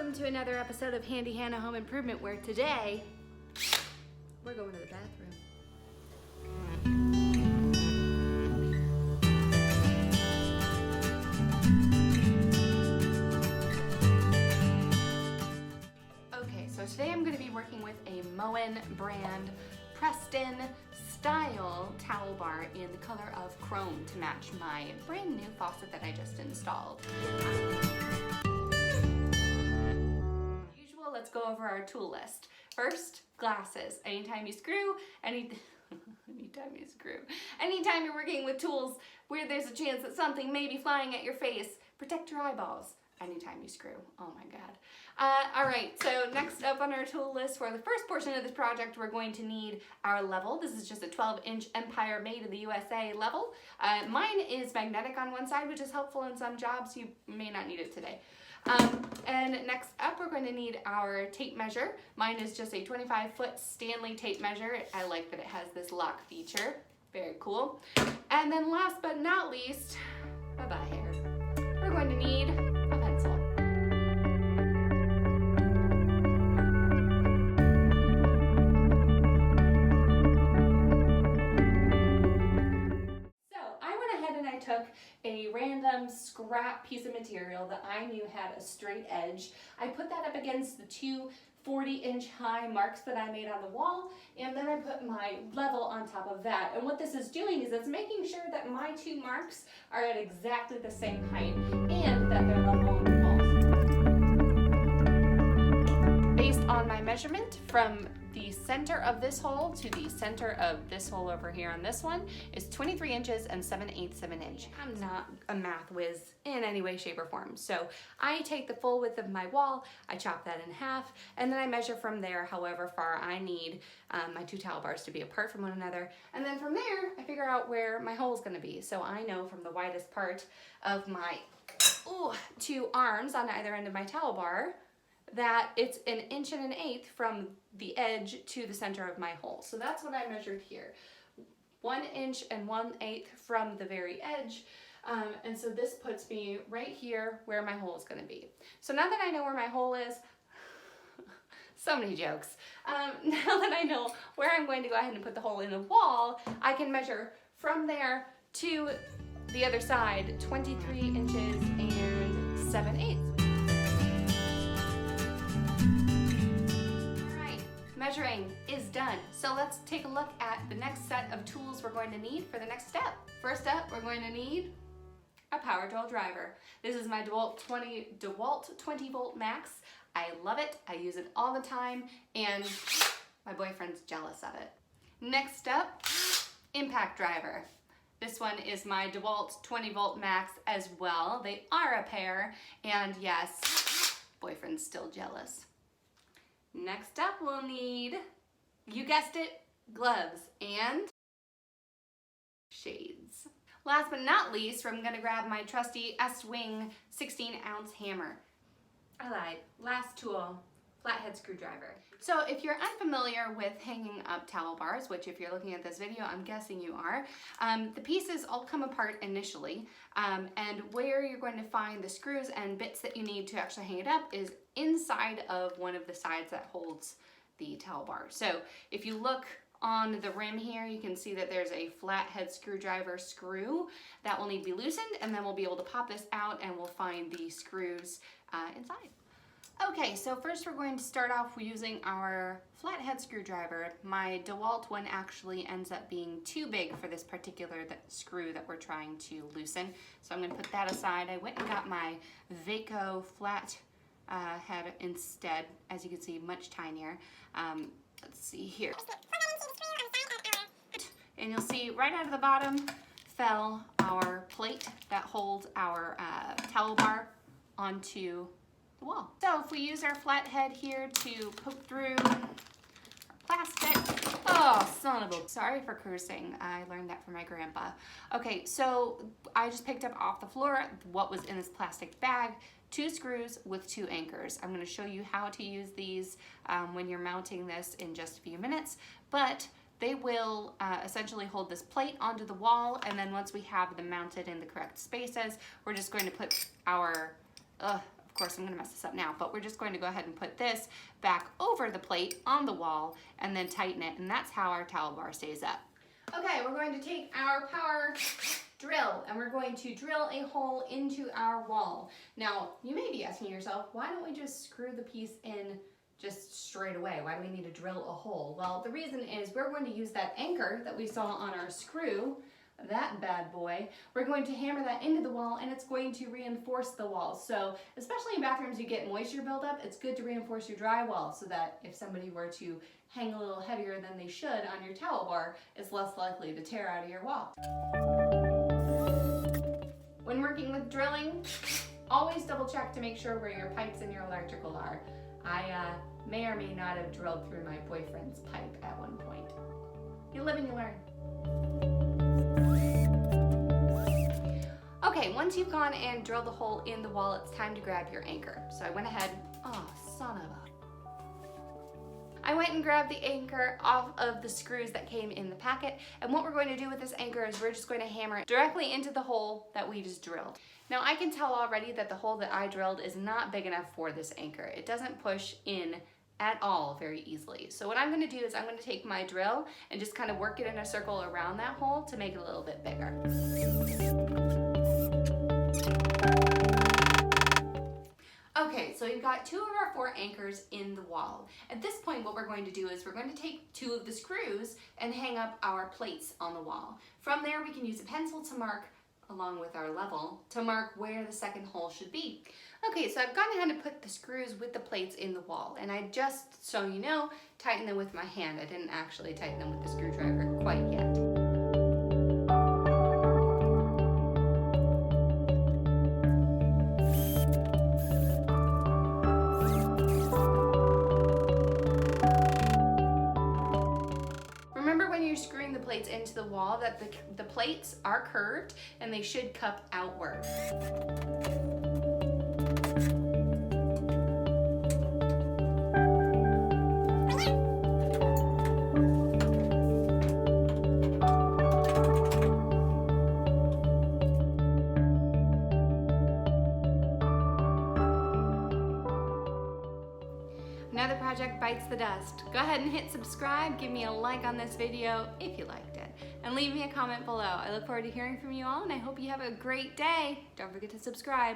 Welcome to another episode of Handy Hannah Home Improvement, where today we're going to the bathroom. Okay, so today I'm going to be working with a Moen brand Preston style towel bar in the color of chrome to match my brand new faucet that I just installed. Let's go over our tool list. First, glasses. Anytime you're working with tools where there's a chance that something may be flying at your face, protect your eyeballs anytime you screw. Oh my God. All right, so next up on our tool list for the first portion of this project, we're going to need our level. This is just a 12-inch Empire made in the USA level. Mine is magnetic on one side, which is helpful in some jobs. You may not need it today. And next up, we're going to need our tape measure. Mine is just a 25-foot Stanley tape measure. I like that it has this lock feature. Very cool. And then last but not least, bye-bye hair. We're going to need a pencil. I took a random scrap piece of material that I knew had a straight edge. I put that up against the two 40-inch high marks that I made on the wall, and then I put my level on top of that. And what this is doing is it's making sure that my two marks are at exactly the same height and that they're level on the walls. Based on my measurement from the center of this hole to the center of this hole over here on this one is 23 inches and 7/8 of an inch. I'm not a math whiz in any way, shape, or form. So I take the full width of my wall, I chop that in half, and then I measure from there however far I need my two towel bars to be apart from one another. And then from there, I figure out where my hole is gonna be. So I know from the widest part of my two arms on either end of my towel bar that it's 1 1/8 inches from the edge to the center of my hole. So that's what I measured here. 1 inch and 1/8 from the very edge. And so this puts me right here where my hole is gonna be. So now that I know where my hole is, so many jokes. Now that I know where I'm going to go ahead and put the hole in the wall, I can measure from there to the other side, 23 inches and 7/8. Measuring is done. So let's take a look at the next set of tools we're going to need for the next step. First up, we're going to need a power tool driver. This is my DeWalt 20 volt Maxx. I love it. I use it all the time, and my boyfriend's jealous of it. Next up, impact driver. This one is my DeWalt 20 volt Maxx as well. They are a pair, and yes, boyfriend's still jealous. Next up, we'll need, you guessed it, gloves and shades. Last but not least, I'm gonna grab my trusty S-Wing 16-ounce hammer. I lied. Last tool, flathead screwdriver. So if you're unfamiliar with hanging up towel bars, which if you're looking at this video, I'm guessing you are, the pieces all come apart initially, and where you're going to find the screws and bits that you need to actually hang it up is inside of one of the sides that holds the towel bar. So if you look on the rim here, you can see that there's a flathead screwdriver screw that will need to be loosened, and then we'll be able to pop this out and we'll find the screws inside. Okay, so first we're going to start off using our flathead screwdriver. My DeWalt one actually ends up being too big for this particular screw that we're trying to loosen. So I'm going to put that aside. I went and got my Vaco flat head instead. As you can see, much tinier. Let's see here. And you'll see right out of the bottom fell our plate that holds our towel bar onto the wall. So if we use our flathead here to poke through our plastic, oh son of a, sorry for cursing, I learned that from my grandpa. Okay, so I just picked up off the floor what was in this plastic bag, 2 screws with 2 anchors. I'm going to show you how to use these when you're mounting this in just a few minutes, but they will essentially hold this plate onto the wall, and then once we have them mounted in the correct spaces, we're just going to put our, of course I'm gonna mess this up now, but we're just going to go ahead and put this back over the plate on the wall and then tighten it, and that's how our towel bar stays up. Okay, we're going to take our power drill and we're going to drill a hole into our wall. Now, you may be asking yourself, why don't we just screw the piece in just straight away? Why do we need to drill a hole? Well, the reason is we're going to use that anchor that we saw on our screw, that bad boy. We're going to hammer that into the wall and it's going to reinforce the wall. So, especially in bathrooms you get moisture buildup, it's good to reinforce your drywall so that if somebody were to hang a little heavier than they should on your towel bar, it's less likely to tear out of your wall. When working with drilling, always double check to make sure where your pipes and your electrical are. I may or may not have drilled through my boyfriend's pipe at one point. You live and you learn. Okay, once you've gone and drilled the hole in the wall, it's time to grab your anchor. So I went ahead, I went and grabbed the anchor off of the screws that came in the packet, and what we're going to do with this anchor is we're just going to hammer it directly into the hole that we just drilled. Now I can tell already that the hole that I drilled is not big enough for this anchor. It doesn't push in at all very easily. So what I'm going to do is I'm going to take my drill and just kind of work it in a circle around that hole to make it a little bit bigger. Okay, so we've got 2 of our 4 anchors in the wall. At this point, what we're going to do is we're going to take 2 of the screws and hang up our plates on the wall. From there, we can use a pencil to mark, along with our level, to mark where the second hole should be. Okay, so I've gone ahead and put the screws with the plates in the wall, and I just, so you know, tightened them with my hand. I didn't actually tighten them with the screwdriver quite yet. Remember when you're screwing the plates into the wall that the plates are curved and they should cup outward. Another project bites the dust. Go ahead and hit subscribe, give me a like on this video if you liked it, and leave me a comment below. I look forward to hearing from you all, and I hope you have a great day. Don't forget to subscribe.